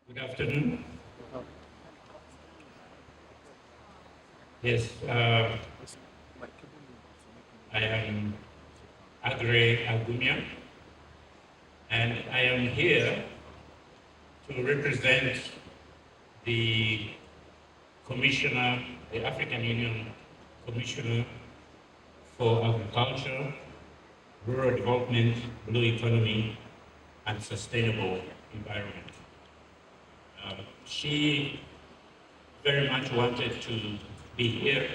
Good afternoon. Yes, I am Aggrey Agumya, and I am here to represent the Commissioner, the African Union Commissioner for Agriculture, Rural Development, Blue Economy, and Sustainable Environment. She very much wanted to be here.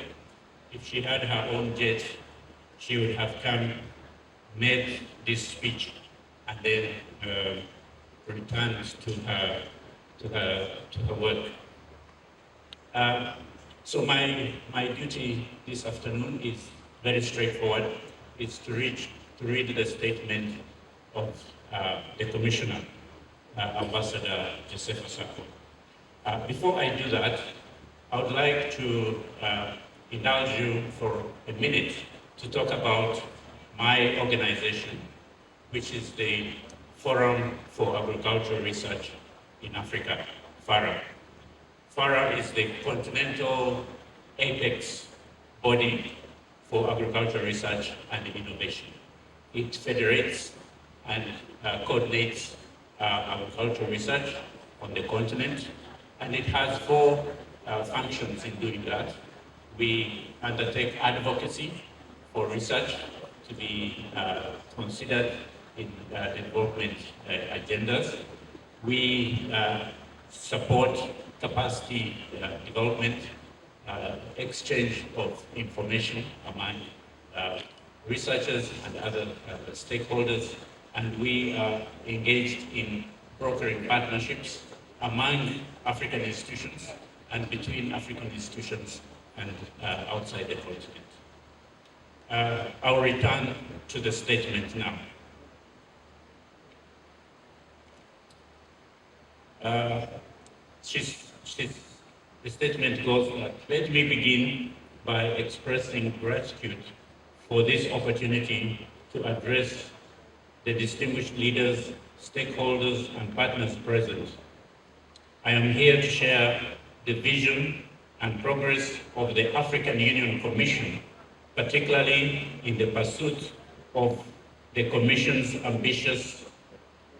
If she had her own jet, she would have come, made this speech, and then returned to her work. So my duty this afternoon is very straightforward. It's to read the statement of the Commissioner, Ambassador Josefa Sacko. Before I do that, I would like to indulge you for a minute to talk about my organization, which is the Forum for Agricultural Research in Africa, FARA. FARA is the continental apex body for agricultural research and innovation. It federates and coordinates agricultural research on the continent, and it has four functions in doing that. We undertake advocacy for research to be considered in development agendas. We support capacity development, exchange of information among researchers and other stakeholders, and we are engaged in brokering partnerships among African institutions and between African institutions and outside the continent. I'll return to the statement now. The statement goes that, let me begin by expressing gratitude for this opportunity to address the distinguished leaders, stakeholders, and partners present. I am here to share the vision and progress of the African Union Commission, particularly in the pursuit of the Commission's ambitious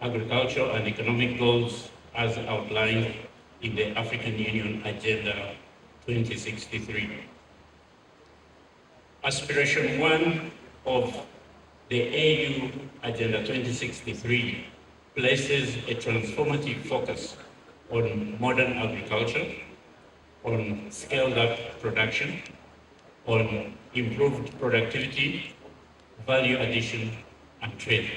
agricultural and economic goals as outlined in the African Union Agenda 2063. Aspiration 1 of the AU Agenda 2063 places a transformative focus on modern agriculture, on scaled-up production, on improved productivity, value addition, and trade.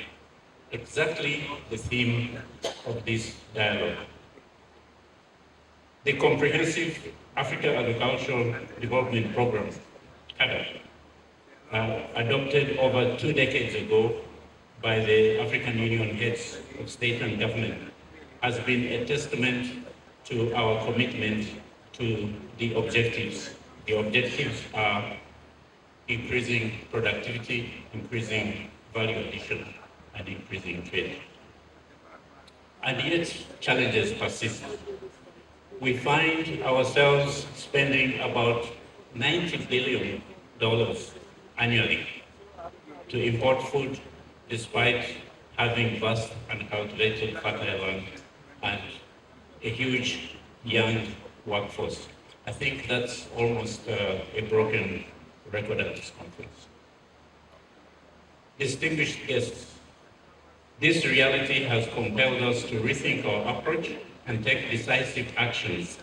Exactly the theme of this dialogue. The Comprehensive Africa Agricultural Development Program, CAAPs, adopted over 2 decades ago by the African Union heads of state and government, has been a testament to our commitment to the objectives. The objectives are increasing productivity, increasing value addition, and increasing trade. And yet, challenges persist. We find ourselves spending about $90 billion annually to import food, despite having vast and cultivated fertile land and a huge young workforce. I think that's almost a broken record at this conference. Distinguished guests, this reality has compelled us to rethink our approach and take decisive actions.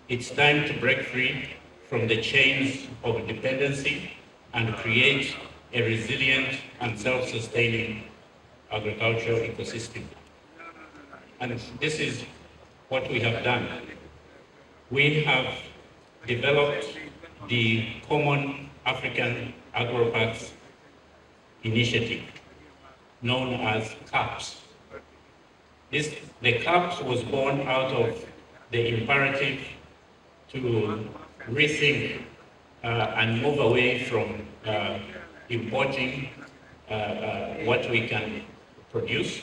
It's time to break free from the chains of dependency and create a resilient and self-sustaining agricultural ecosystem. And this is what we have done. We have developed the Common African Agro-Parks Initiative, known as CAAPs. The CAAPs was born out of the imperative to rethink and move away from importing what we can produce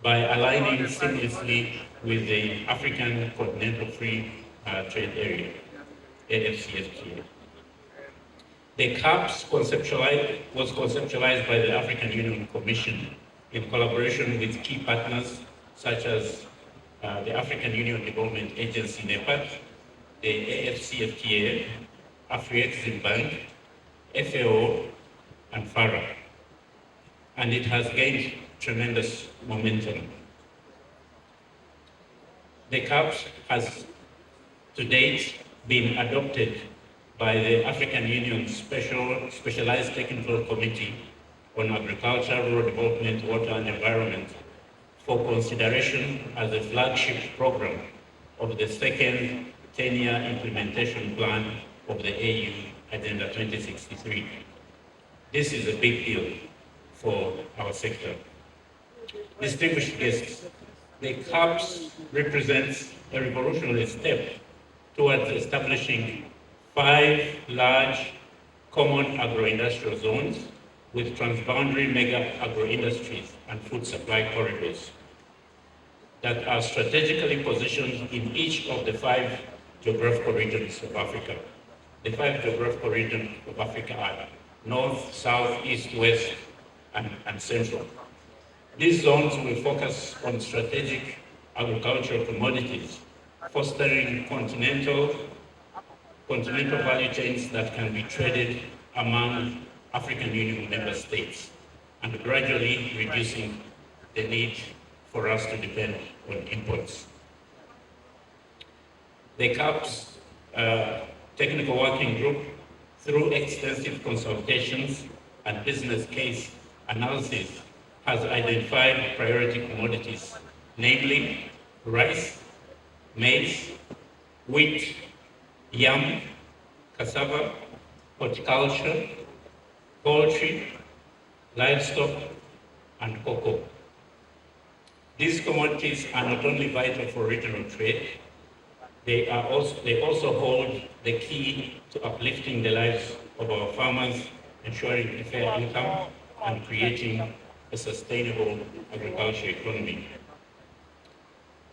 by aligning seamlessly with the African Continental Free Trade Area, AFCFTA. The CAAPs was conceptualized by the African Union Commission in collaboration with key partners such as the African Union Development Agency, NEPAD, the AFCFTA, Aggrey Agumya, FAO, and FARA. And it has gained tremendous momentum. The CAAPs has to date been adopted by the African Union Specialized Technical Committee on Agriculture, Rural Development, Water and Environment for consideration as a flagship program of the second 10-year implementation plan of the AU Agenda 2063. This is a big deal for our sector. Distinguished guests, the CAAPs represents a revolutionary step towards establishing 5 large common agro-industrial zones with transboundary mega agro-industries and food supply corridors that are strategically positioned in each of the 5 geographical regions of Africa. The 5 geographical regions of Africa are North, South, East, West, and Central. These zones will focus on strategic agricultural commodities, fostering continental value chains that can be traded among African Union member states and gradually reducing the need for us to depend on imports. The CAAPs Technical Working Group, through extensive consultations and business case analysis, has identified priority commodities, namely rice, maize, wheat, yam, cassava, horticulture, poultry, livestock, and cocoa. These commodities are not only vital for regional trade, they also hold the key to uplifting the lives of our farmers, ensuring a fair income, and creating a sustainable agriculture economy.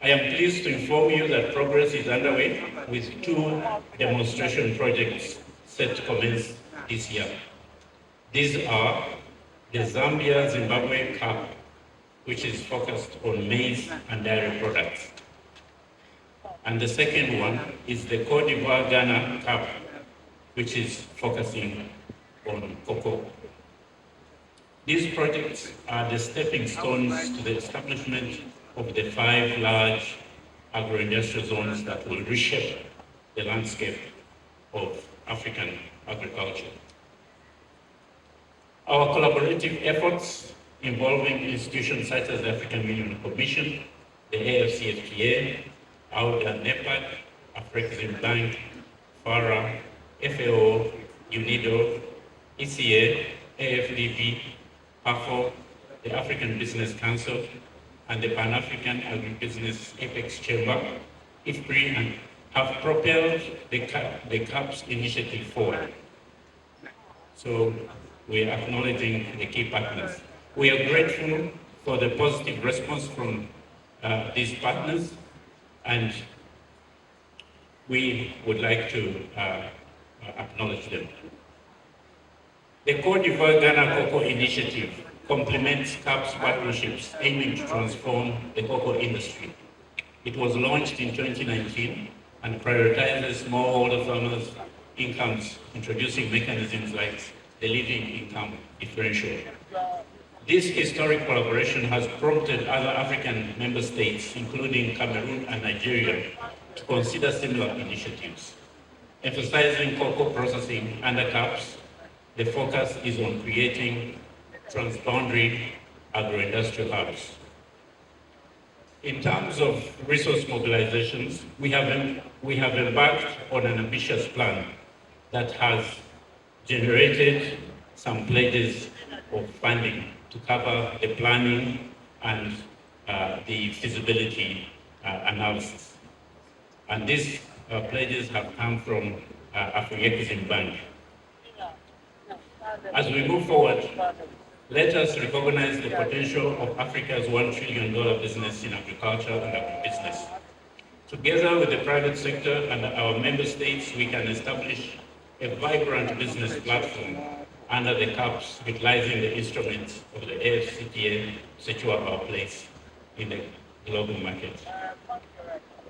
I am pleased to inform you that progress is underway with 2 demonstration projects set to commence this year. These are the Zambia-Zimbabwe CAAP, which is focused on maize and dairy products. And the second one is the Cote d'Ivoire-Ghana CAAP, which is focusing on cocoa. These projects are the stepping stones to the establishment of the 5 large agro-industrial zones that will reshape the landscape of African agriculture. Our collaborative efforts involving institutions such as the African Union Commission, the AFCFTA, AUDA, NEPAD, Aggrey Agumya, FARA, FAO, UNIDO, ECA, AFDB, PAFO, the African Business Council, and the Pan-African Agribusiness Apex Chamber, IFPRI, and have propelled the CAAPs initiative forward. So we are acknowledging the key partners. We are grateful for the positive response from these partners, and we would like to acknowledge them. The Cote d'Ivoire-Ghana Cocoa Initiative complements CAAPs partnerships aiming to transform the cocoa industry. It was launched in 2019 and prioritizes smallholder farmers' incomes, introducing mechanisms like the living income differential. This historic collaboration has prompted other African member states, including Cameroon and Nigeria, to consider similar initiatives. Emphasizing cocoa processing under CAAPs, the focus is on creating transboundary agro-industrial hubs. In terms of resource mobilizations, we have embarked on an ambitious plan that has generated some pledges of funding to cover the planning and the feasibility analysis. And these pledges have come from Aggrey Agumya. As we move forward, Let us recognize the potential of Africa's $1 trillion business in agriculture and agribusiness. Together with the private sector and our member states, we can establish a vibrant business platform under the CAAPs, utilizing the instruments of the AFCTA to secure our place in the global market.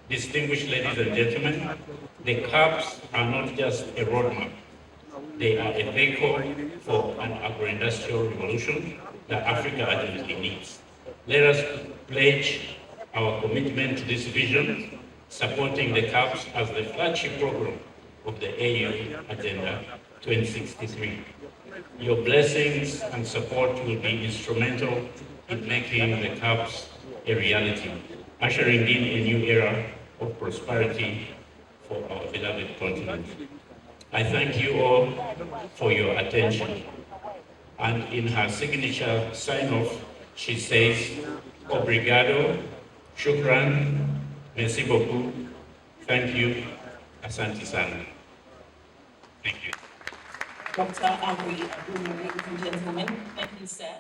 Distinguished ladies and gentlemen, the CAAPs are not just a roadmap. They are a vehicle for an agro-industrial revolution that Africa urgently needs. Let us pledge our commitment to this vision, supporting the CAAPs as the flagship program of the AU Agenda 2063. Your blessings and support will be instrumental in making the CAAPs a reality, ushering in a new era of prosperity for our beloved continent. I thank you all for your attention. And in her signature sign-off, she says, Obrigado, shukran, merci beaucoup, thank you, asante sana. Thank you. Dr. Aggrey Agumya, ladies and gentlemen, thank you, sir.